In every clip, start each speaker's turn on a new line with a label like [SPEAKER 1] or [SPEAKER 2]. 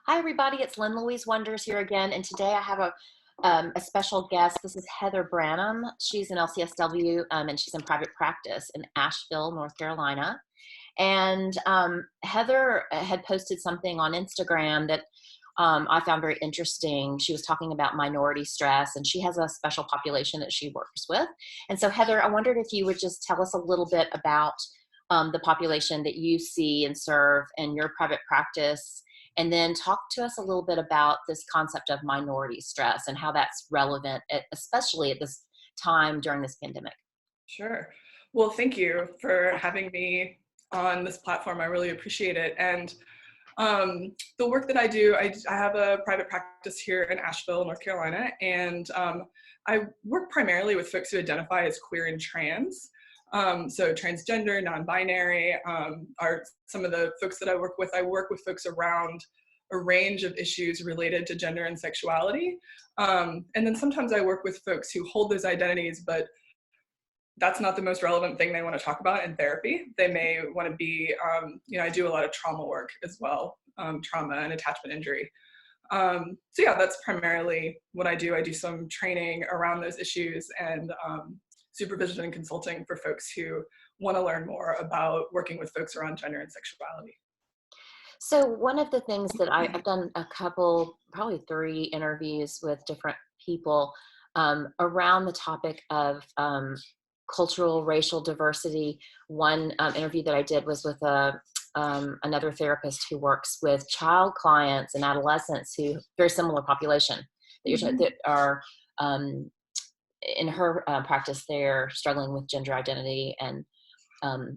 [SPEAKER 1] Hi, everybody. It's Lynn Louise Wonders here again, and today I have a special guest. This is Heather Branham. She's an LCSW, and she's in private practice in Asheville, North Carolina. And Heather had posted something on Instagram that I found very interesting. She was talking about minority stress, and she has a special population that she works with. And so, Heather, I wondered if you would just tell us a little bit about the population that you see and serve in your private practice, and then talk to us a little bit about this concept of minority stress and how that's relevant, especially at this time during this pandemic.
[SPEAKER 2] Sure. Well, thank you for having me on this platform. I really appreciate it. And the work that I do, I have a private practice here in Asheville, North Carolina, and I work primarily with folks who identify as queer and trans. So transgender, non-binary are some of the folks that I work with. I work with folks around a range of issues related to gender and sexuality. And then sometimes I work with folks who hold those identities, but that's not the most relevant thing they want to talk about in therapy. They may want to be, I do a lot of trauma work as well, trauma and attachment injury. So yeah, that's primarily what I do. I do some training around those issues and supervision and consulting for folks who want to learn more about working with folks around gender and sexuality.
[SPEAKER 1] So one of the things that I've done a couple, probably 3 interviews with different people around the topic of cultural, racial diversity. One interview that I did was with another therapist who works with child clients and adolescents who very similar population that are in her practice. They're struggling with gender identity and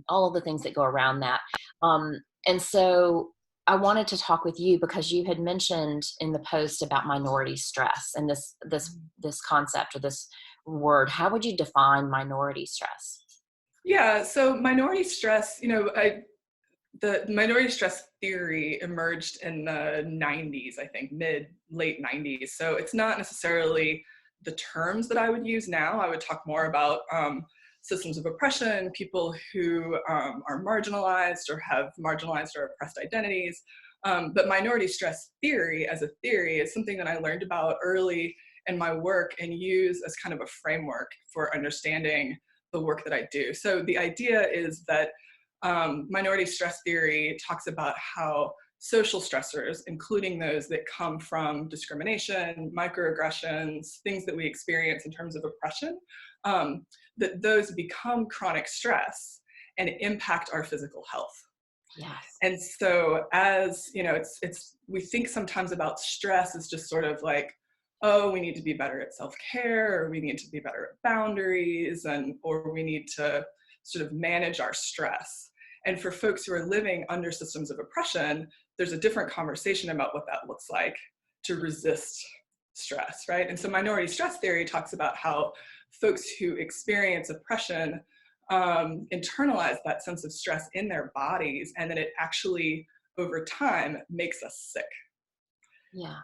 [SPEAKER 1] all of the things that go around that. And so I wanted to talk with you because you had mentioned in the post about minority stress and this concept or this word. How would you define minority stress?
[SPEAKER 2] Yeah, so minority stress, the minority stress theory emerged in the 90s, I think, late 90s. So it's not necessarily the terms that I would use now. I would talk more about systems of oppression, people who are marginalized or have marginalized or oppressed identities. But minority stress theory as a theory is something that I learned about early in my work and use as kind of a framework for understanding the work that I do. So the idea is that minority stress theory talks about how social stressors, including those that come from discrimination, microaggressions, things that we experience in terms of oppression, that those become chronic stress and impact our physical health.
[SPEAKER 1] Yes.
[SPEAKER 2] And so as, we think sometimes about stress as just sort of like, oh, we need to be better at self-care, or we need to be better at boundaries, or we need to sort of manage our stress. And for folks who are living under systems of oppression, there's a different conversation about what that looks like to resist stress, right? And so minority stress theory talks about how folks who experience oppression internalize that sense of stress in their bodies, and that it actually, over time, makes us sick.
[SPEAKER 1] Yeah.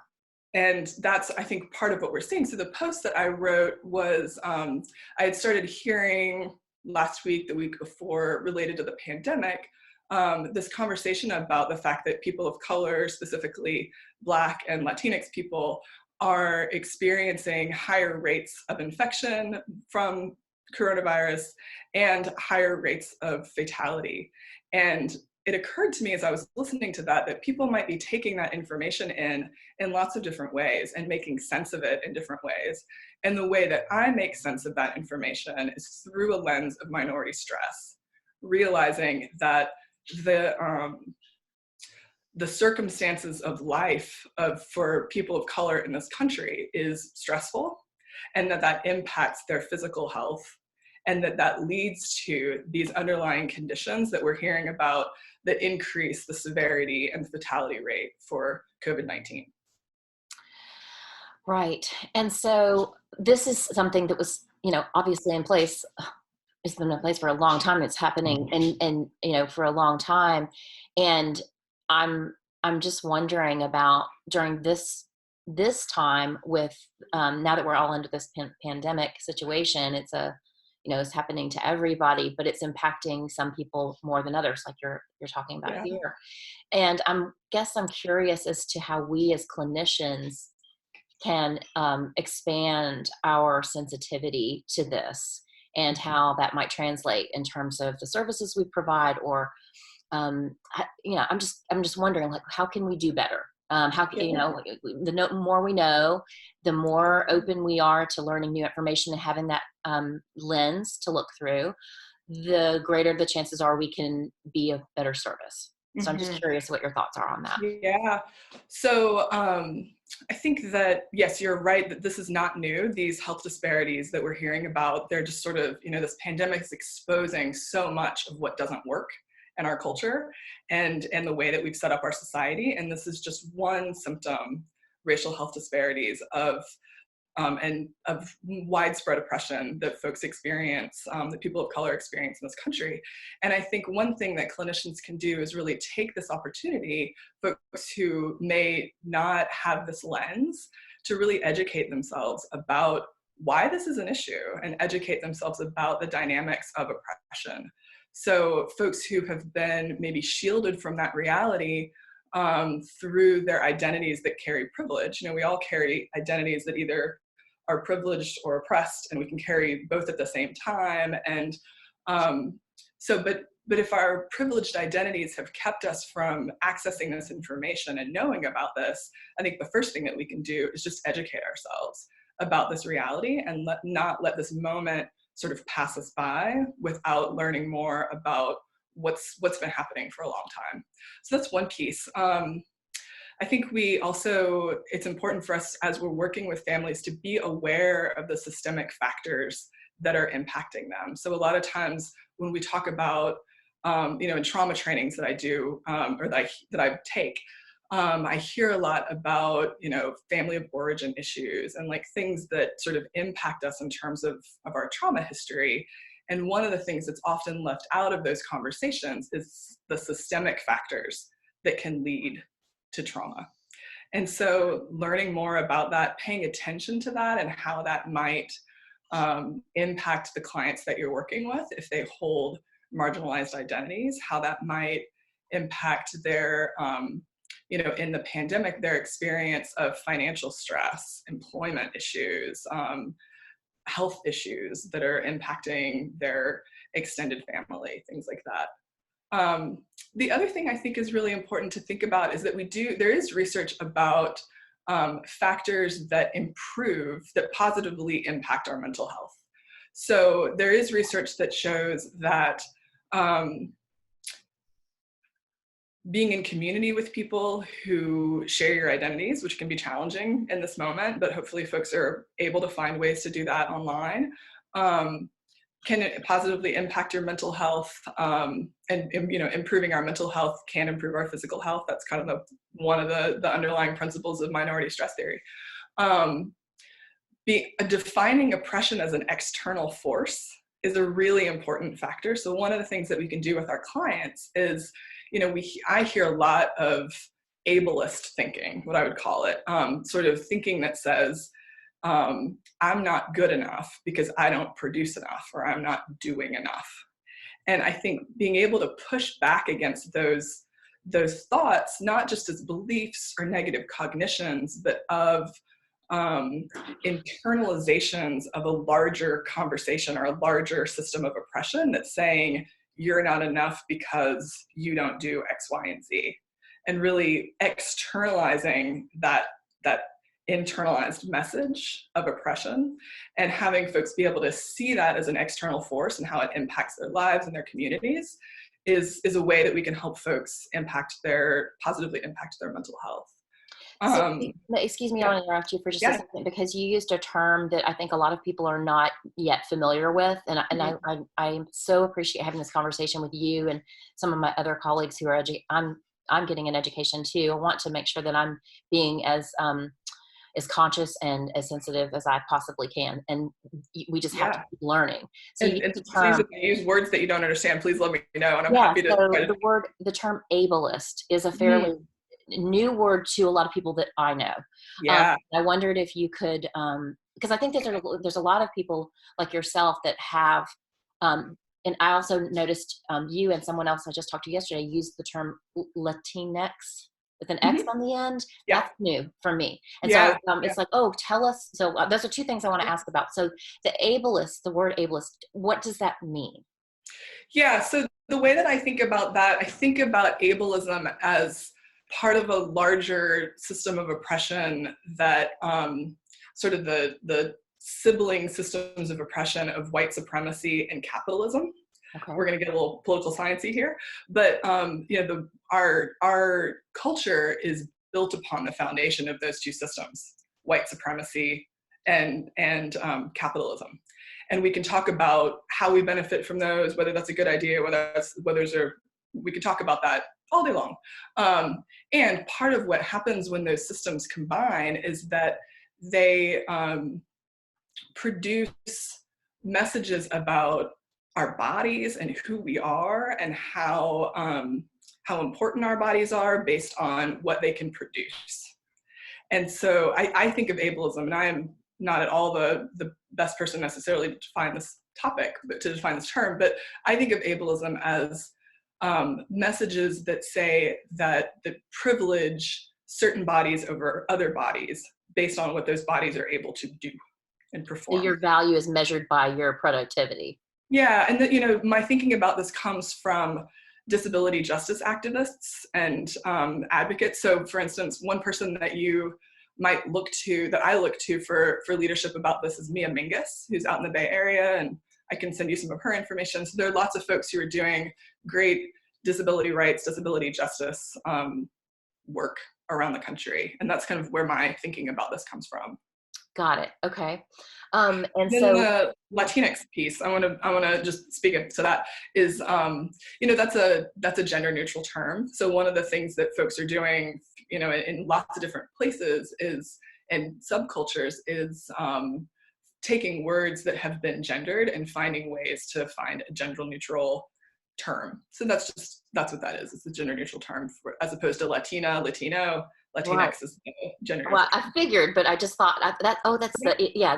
[SPEAKER 2] And that's, I think, part of what we're seeing. So the post that I wrote was, I had started hearing last week, the week before, related to the pandemic, this conversation about the fact that people of color, specifically Black and Latinx people, are experiencing higher rates of infection from coronavirus and higher rates of fatality. And it occurred to me as I was listening to that people might be taking that information in lots of different ways and making sense of it in different ways. And the way that I make sense of that information is through a lens of minority stress, realizing that the circumstances of life for people of color in this country is stressful, and that impacts their physical health, and that leads to these underlying conditions that we're hearing about that increase the severity and the fatality rate for COVID-19.
[SPEAKER 1] Right. And so this is something that was, obviously in place. It's been in place for a long time. It's happening and for a long time. And I'm just wondering about during this time with now that we're all under this pandemic situation, it's is happening to everybody, but it's impacting some people more than others, like you're talking about
[SPEAKER 2] Yeah.
[SPEAKER 1] here. And I'm curious as to how we as clinicians can expand our sensitivity to this, and how that might translate in terms of the services we provide, or I'm just wondering, like, how can we do better? How can,
[SPEAKER 2] Yeah.
[SPEAKER 1] more we know, the more open we are to learning new information and having that lens to look through, the greater the chances are we can be of better service. So I'm just
[SPEAKER 2] Mhm.
[SPEAKER 1] curious what your thoughts are on that.
[SPEAKER 2] Yeah. So I think that, yes, you're right that this is not new. These health disparities that we're hearing about, they're just sort of, this pandemic is exposing so much of what doesn't work in our culture and the way that we've set up our society. And this is just one symptom, racial health disparities and of widespread oppression that folks experience, that people of color experience in this country. And I think one thing that clinicians can do is really take this opportunity, folks who may not have this lens, to really educate themselves about why this is an issue and educate themselves about the dynamics of oppression. So folks who have been maybe shielded from that reality through their identities that carry privilege. We all carry identities that either are privileged or oppressed, and we can carry both at the same time. And but if our privileged identities have kept us from accessing this information and knowing about this, I think the first thing that we can do is just educate ourselves about this reality and not let this moment sort of pass us by without learning more about what's been happening for a long time. So that's one piece. I think it's important for us as we're working with families to be aware of the systemic factors that are impacting them. So a lot of times when we talk about, in trauma trainings that I do, or that I take, I hear a lot about, family of origin issues and like things that sort of impact us in terms of our trauma history. And one of the things that's often left out of those conversations is the systemic factors that can lead to trauma. And so learning more about that, paying attention to that and how that might impact the clients that you're working with if they hold marginalized identities, how that might impact their, in the pandemic, their experience of financial stress, employment issues, health issues that are impacting their extended family, things like that. The other thing I think is really important to think about is that there is research about factors that positively impact our mental health. So there is research that shows that being in community with people who share your identities, which can be challenging in this moment, but hopefully folks are able to find ways to do that online, can it positively impact your mental health, and improving our mental health can improve our physical health. That's kind of one of the underlying principles of minority stress theory. Defining oppression as an external force is a really important factor. So one of the things that we can do with our clients is, I hear a lot of ableist thinking, what I would call it, sort of thinking that says, I'm not good enough because I don't produce enough, or I'm not doing enough. And I think being able to push back against those thoughts, not just as beliefs or negative cognitions, but of internalizations of a larger conversation or a larger system of oppression that's saying you're not enough because you don't do X, Y, and Z. And really externalizing that internalized message of oppression and having folks be able to see that as an external force and how it impacts their lives and their communities is a way that we can help folks positively impact their mental health.
[SPEAKER 1] So, excuse me, I
[SPEAKER 2] Yeah.
[SPEAKER 1] want to interrupt you for just a
[SPEAKER 2] Yeah.
[SPEAKER 1] second, because you used a term that I think a lot of people are not yet familiar with, and I so appreciate having this conversation with you and some of my other colleagues who are I'm getting an education too. I want to make sure that I'm being as conscious and as sensitive as I possibly can, and we just have to
[SPEAKER 2] Yeah.
[SPEAKER 1] keep learning. So you
[SPEAKER 2] And
[SPEAKER 1] used the
[SPEAKER 2] please,
[SPEAKER 1] term,
[SPEAKER 2] if you use words that you don't understand, please let me know, and I'm
[SPEAKER 1] yeah.
[SPEAKER 2] happy to
[SPEAKER 1] So
[SPEAKER 2] try to.
[SPEAKER 1] the term ableist is a
[SPEAKER 2] Mhm.
[SPEAKER 1] fairly new word to a lot of people that I know.
[SPEAKER 2] Yeah.
[SPEAKER 1] I wondered if you could, because I think that there's a lot of people like yourself that have, and I also noticed you and someone else I just talked to yesterday used the term Latinx with an X
[SPEAKER 2] Hmm.
[SPEAKER 1] on the end.
[SPEAKER 2] Yeah.
[SPEAKER 1] That's new for me. And so
[SPEAKER 2] Yeah. Yeah.
[SPEAKER 1] it's like, oh, tell us. So those are two things I want to ask about. So the word ableist, what does that mean?
[SPEAKER 2] Yeah, so the way that I think about that, I think about ableism as part of a larger system of oppression that sort of the sibling systems of oppression of white supremacy and capitalism.
[SPEAKER 1] Okay.
[SPEAKER 2] We're going to get a little political sciencey here, but our culture is built upon the foundation of those two systems: white supremacy and capitalism. And we can talk about how we benefit from those, whether that's a good idea, we can talk about that all day long. And part of what happens when those systems combine is that they produce messages about our bodies and who we are and how important our bodies are based on what they can produce. And so I think of ableism, and I am not at all the best person necessarily to define this topic, but to define this term, but I think of ableism as messages that say that privilege certain bodies over other bodies based on what those bodies are able to do and
[SPEAKER 1] So
[SPEAKER 2] perform.
[SPEAKER 1] your value is measured by your productivity.
[SPEAKER 2] Yeah, and my thinking about this comes from disability justice activists and advocates. So, for instance, one person that I look to for leadership about this is Mia Mingus, who's out in the Bay Area, and I can send you some of her information. So there are lots of folks who are doing great disability rights, disability justice work around the country, and that's kind of where my thinking about this comes from.
[SPEAKER 1] Got it. Okay. And
[SPEAKER 2] Then
[SPEAKER 1] so,
[SPEAKER 2] the
[SPEAKER 1] yeah,
[SPEAKER 2] Latinx piece, I want to just speak to that is, that's a gender neutral term. So one of the things that folks are doing, in lots of different places and subcultures is taking words that have been gendered and finding ways to find a gender neutral term. So that's what that is. It's a gender neutral term as opposed to Latina, Latino.
[SPEAKER 1] right.
[SPEAKER 2] Latinx is the gender
[SPEAKER 1] Well,
[SPEAKER 2] neutral
[SPEAKER 1] I
[SPEAKER 2] term.
[SPEAKER 1] figured, but I just thought that's
[SPEAKER 2] Yeah,
[SPEAKER 1] yeah,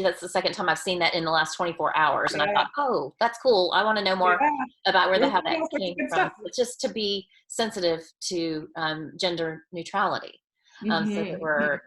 [SPEAKER 1] that's the second time I've seen that in the last 24 hours. And I
[SPEAKER 2] yeah,
[SPEAKER 1] thought, oh, that's cool. I want to know more
[SPEAKER 2] yeah.
[SPEAKER 1] about
[SPEAKER 2] We're
[SPEAKER 1] how
[SPEAKER 2] doing
[SPEAKER 1] that
[SPEAKER 2] all sorts of
[SPEAKER 1] came
[SPEAKER 2] good
[SPEAKER 1] from.
[SPEAKER 2] stuff.
[SPEAKER 1] It's just to be sensitive to gender neutrality. So that
[SPEAKER 2] Mm-hmm.
[SPEAKER 1] we're,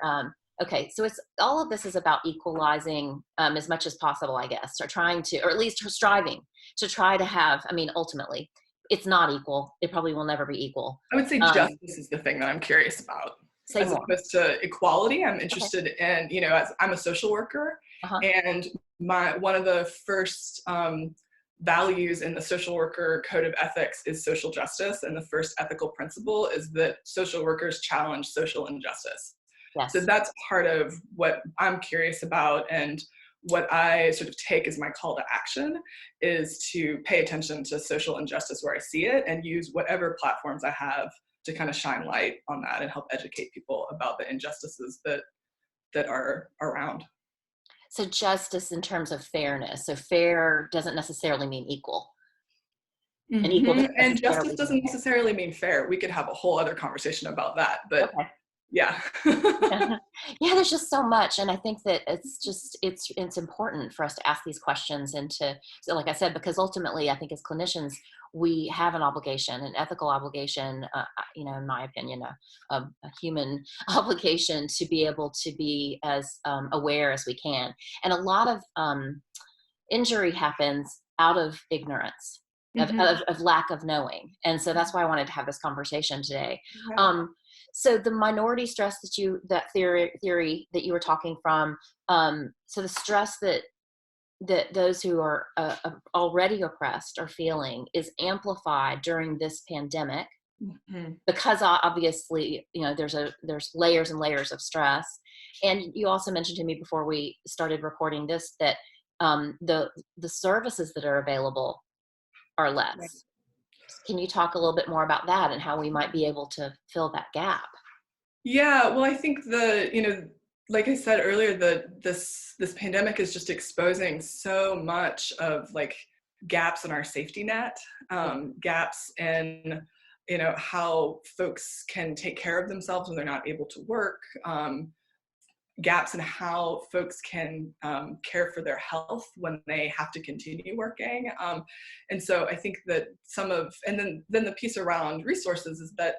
[SPEAKER 1] okay. So it's all of this is about equalizing as much as possible, I guess, or trying to, or at least striving to try to have, I mean, ultimately, it's not equal. It probably will never be equal.
[SPEAKER 2] I would say
[SPEAKER 1] Um,
[SPEAKER 2] justice is the thing that I'm curious about.
[SPEAKER 1] Say
[SPEAKER 2] As
[SPEAKER 1] more.
[SPEAKER 2] opposed to equality, I'm
[SPEAKER 1] Okay.
[SPEAKER 2] interested in, as I'm a social worker,
[SPEAKER 1] Uh-huh.
[SPEAKER 2] and one of the first values in the social worker code of ethics is social justice, and the first ethical principle is that social workers challenge social injustice. So
[SPEAKER 1] Yes.
[SPEAKER 2] that's part of what I'm curious about, and what I sort of take as my call to action is to pay attention to social injustice where I see it and use whatever platforms I have to kind of shine light on that and help educate people about the injustices that are around.
[SPEAKER 1] So justice in terms of fairness. So fair doesn't necessarily mean equal, and equal
[SPEAKER 2] Hmm.
[SPEAKER 1] doesn't
[SPEAKER 2] And justice
[SPEAKER 1] necessarily mean
[SPEAKER 2] doesn't necessarily mean fair. We could have a whole other conversation about that, but
[SPEAKER 1] okay.
[SPEAKER 2] yeah.
[SPEAKER 1] Yeah, there's just so much, and I think that it's important for us to ask these questions and to, so like I said, because ultimately I think as clinicians we have an obligation, an ethical obligation, in my opinion, a human obligation to be able to be as aware as we can. And a lot of injury happens out of ignorance,
[SPEAKER 2] Hmm.
[SPEAKER 1] of lack of knowing. And so that's why I wanted to have this conversation today.
[SPEAKER 2] Yeah.
[SPEAKER 1] Um, so the minority stress that theory that you were talking from, so the stress that those who are already oppressed are feeling is amplified during this pandemic
[SPEAKER 2] Hmm.
[SPEAKER 1] because obviously there's layers and layers of stress. And you also mentioned to me before we started recording this that the services that are available are less. Can you talk a little bit more about that and how we might be able to fill that gap?
[SPEAKER 2] Yeah, well, I think like I said earlier, this pandemic is just exposing so much of like gaps in our safety net, gaps in how folks can take care of themselves when they're not able to work, gaps in how folks can care for their health when they have to continue working. And so I think that and then the piece around resources is that,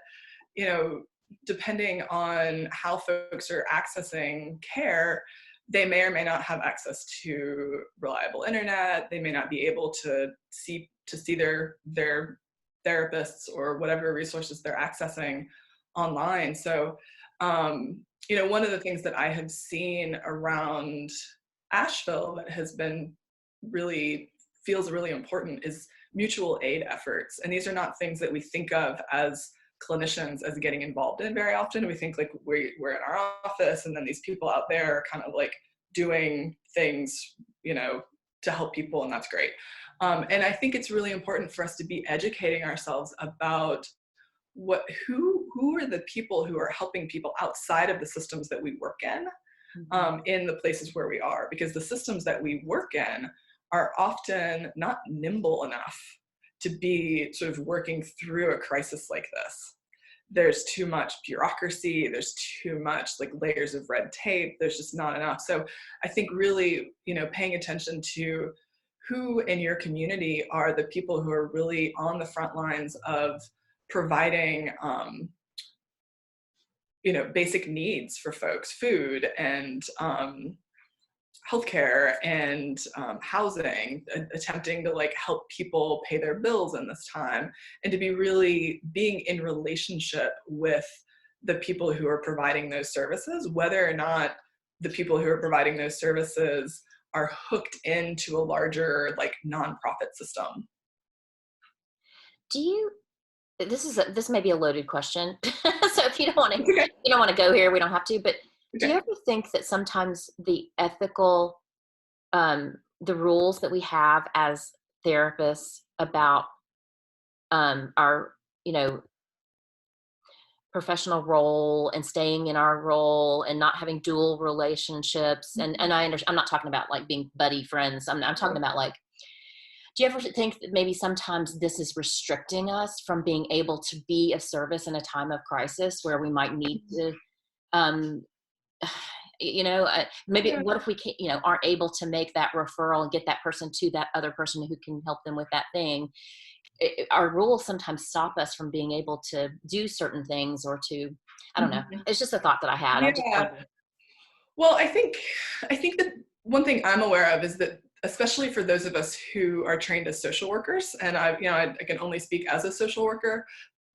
[SPEAKER 2] depending on how folks are accessing care, they may or may not have access to reliable internet. They may not be able to see their therapists or whatever resources they're accessing online. So, one of the things that I have seen around Asheville that has been feels really important is mutual aid efforts. And these are not things that we think of as clinicians as getting involved in very often. We think like we're in our office and then these people out there are kind of like doing things, to help people, and that's great. And I think it's really important for us to be educating ourselves about who are the people who are helping people outside of the systems that we work in the places where we are, because the systems that we work in are often not nimble enough to be sort of working through a crisis like this. There's too much bureaucracy, there's too much like layers of red tape, there's just not enough. So I think really, paying attention to who in your community are the people who are really on the front lines of providing, basic needs for folks, food and healthcare and housing, attempting to like help people pay their bills in this time, and to be really being in relationship with the people who are providing those services, whether or not the people who are providing those services are hooked into a larger like nonprofit system.
[SPEAKER 1] This may be a loaded question, so if you don't want to,
[SPEAKER 2] Okay.
[SPEAKER 1] you don't want to go here, we don't have to. But do
[SPEAKER 2] Okay.
[SPEAKER 1] you ever think that sometimes the ethical, the rules that we have as therapists about our, professional role and staying in our role and not having dual relationships, and I'm not talking about like being buddy friends. I'm talking about like, do you ever think that maybe sometimes this is restricting us from being able to be of service in a time of crisis where we might need to, um, maybe
[SPEAKER 2] Yeah.
[SPEAKER 1] what if we can't, aren't able to make that referral and get that person to that other person who can help them with that thing? Our rules sometimes stop us from being able to do certain things or to, I don't know.
[SPEAKER 2] Mhm.
[SPEAKER 1] It's just a thought that I had. I just
[SPEAKER 2] Yeah.
[SPEAKER 1] wonder.
[SPEAKER 2] Well, I think that one thing I'm aware of is that, especially for those of us who are trained as social workers, and I can only speak as a social worker,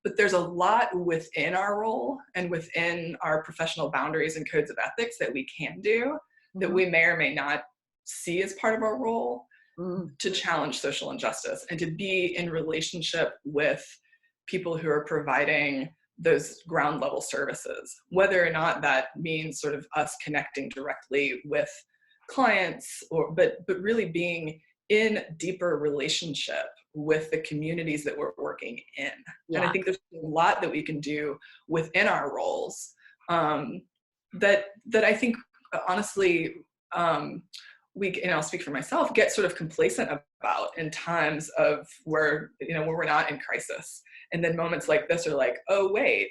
[SPEAKER 2] but there's a lot within our role and within our professional boundaries and codes of ethics that we can do that
[SPEAKER 1] Mhm.
[SPEAKER 2] we may or may not see as part of our role
[SPEAKER 1] Mhm.
[SPEAKER 2] to challenge social injustice and to be in relationship with people who are providing those ground level services, whether or not that means sort of us connecting directly with clients but really being in deeper relationship with the communities that we're working in. And I
[SPEAKER 1] Yeah.
[SPEAKER 2] think there's a lot that we can do within our roles, that I think honestly, I'll speak for myself, get sort of complacent about in times of where we're not in crisis. And then moments like this are like, oh wait,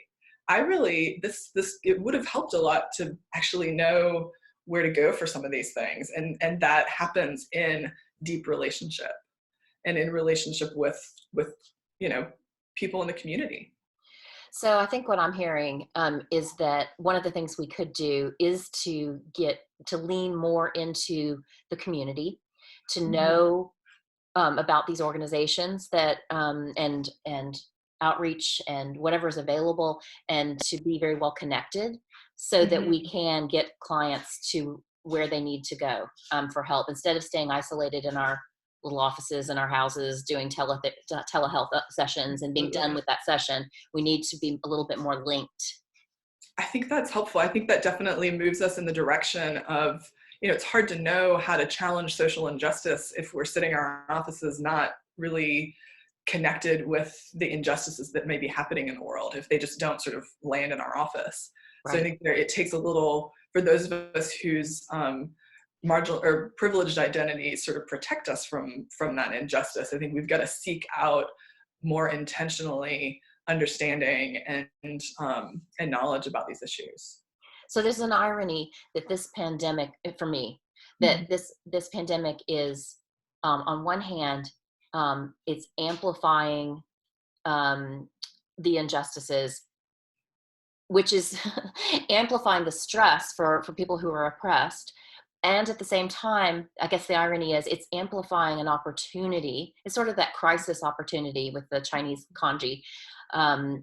[SPEAKER 2] it would have helped a lot to actually know where to go for some of these things. And that happens in deep relationship and in relationship with people in the community.
[SPEAKER 1] So I think what I'm hearing is that one of the things we could do is to lean more into the community, to
[SPEAKER 2] Mhm.
[SPEAKER 1] know about these organizations that and outreach and whatever is available, and to be very well connected so that we
[SPEAKER 2] Mhm.
[SPEAKER 1] can get clients to where they need to go for help, instead of staying isolated in our little offices in our houses doing telehealth sessions and being done
[SPEAKER 2] Absolutely.
[SPEAKER 1] with that session. We need to be a little bit more linked.
[SPEAKER 2] I think that's helpful. I think that definitely moves us in the direction of, it's hard to know how to challenge social injustice if we're sitting in our offices not really connected with the injustices that may be happening in the world, if they just don't sort of land in our office. So I
[SPEAKER 1] Right.
[SPEAKER 2] think it takes a little, for those of us whose marginal or privileged identities sort of protect us from that injustice, I think we've got to seek out more intentionally understanding and knowledge about these issues.
[SPEAKER 1] So there's an irony that this pandemic, for me, that
[SPEAKER 2] Mhm.
[SPEAKER 1] this pandemic is, on one hand, it's amplifying um, the injustices, which is amplifying the stress for people who are oppressed. And at the same time, I guess the irony is it's amplifying an opportunity. It's sort of that crisis opportunity with the Chinese kanji. Um,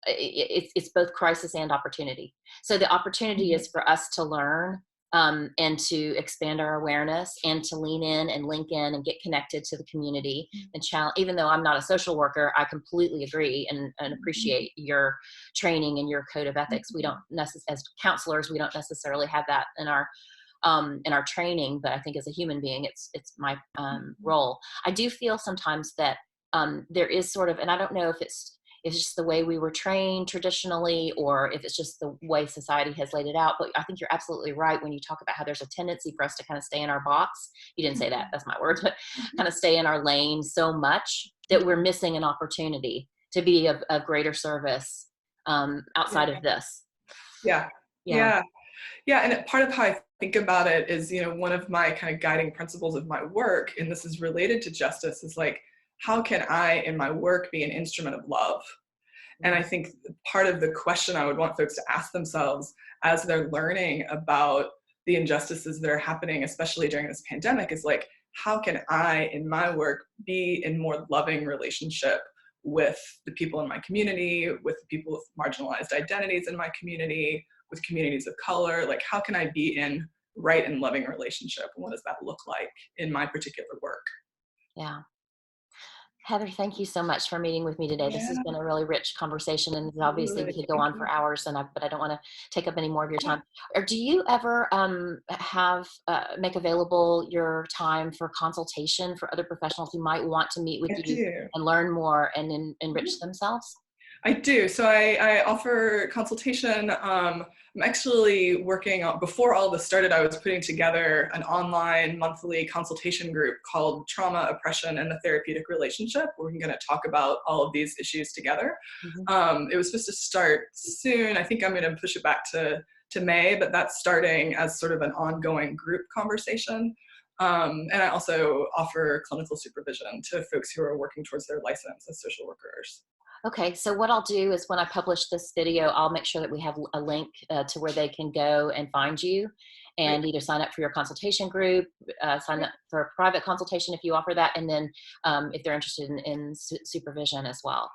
[SPEAKER 1] it's both crisis and opportunity. So the opportunity
[SPEAKER 2] Mhm.
[SPEAKER 1] is for us to learn, and to expand our awareness and to lean in and link in and get connected to the community and challenge. Even though I'm not a social worker, I completely agree and appreciate your training and your code of ethics. We don't as counselors, we don't necessarily have that in our training, but I think as a human being, it's my role. I do feel sometimes that there is sort of, and I don't know if it's just the way we were trained traditionally, or if it's just the way society has laid it out. But I think you're absolutely right when you talk about how there's a tendency for us to kind of stay in our box. You didn't say that, that's my words, but kind of stay in our lane so much that we're missing an opportunity to be of greater service outside
[SPEAKER 2] Yeah.
[SPEAKER 1] of this.
[SPEAKER 2] Yeah.
[SPEAKER 1] Yeah.
[SPEAKER 2] Yeah. Yeah, and part of how I think about it is, one of my kind of guiding principles of my work, and this is related to justice, is like, how can I, in my work, be an instrument of love? And I think part of the question I would want folks to ask themselves as they're learning about the injustices that are happening, especially during this pandemic, is like, how can I, in my work, be in more loving relationship with the people in my community, with the people with marginalized identities in my community, with communities of color? Like, how can I be in right and loving relationship? And what does that look like in my particular work?
[SPEAKER 1] Yeah. Heather, thank you so much for meeting with me today. This has
[SPEAKER 2] Yeah,
[SPEAKER 1] been a really rich conversation, and obviously we
[SPEAKER 2] absolutely.
[SPEAKER 1] could go
[SPEAKER 2] Thank
[SPEAKER 1] on for
[SPEAKER 2] you.
[SPEAKER 1] hours, but I don't want to take up any more of your
[SPEAKER 2] Yeah,
[SPEAKER 1] time. Or do you ever have make available your time for consultation for other professionals who might want to meet with
[SPEAKER 2] I
[SPEAKER 1] you
[SPEAKER 2] do.
[SPEAKER 1] and learn more and enrich themselves?
[SPEAKER 2] I do. So I offer consultation. I'm actually working on, before all this started, I was putting together an online monthly consultation group called Trauma, Oppression, and the Therapeutic Relationship, where we're going to talk about all of these issues together.
[SPEAKER 1] Mhm.
[SPEAKER 2] It was supposed to start soon. I think I'm going to push it back to May, but that's starting as sort of an ongoing group conversation. And I also offer clinical supervision to folks who are working towards their license as social workers.
[SPEAKER 1] Okay, so what I'll do is when I publish this video, I'll make sure that we have a link to where they can go and find you
[SPEAKER 2] Great.
[SPEAKER 1] and either sign up for your consultation group, sign up for a private consultation if you offer that, and then if they're interested in supervision as well.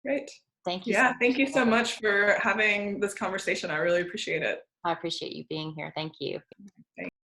[SPEAKER 2] Great.
[SPEAKER 1] Thank you so
[SPEAKER 2] Yeah, thank
[SPEAKER 1] much,
[SPEAKER 2] you so
[SPEAKER 1] Heather.
[SPEAKER 2] much for having this conversation. I really appreciate it.
[SPEAKER 1] I appreciate you being here. Thank you.
[SPEAKER 2] Thanks.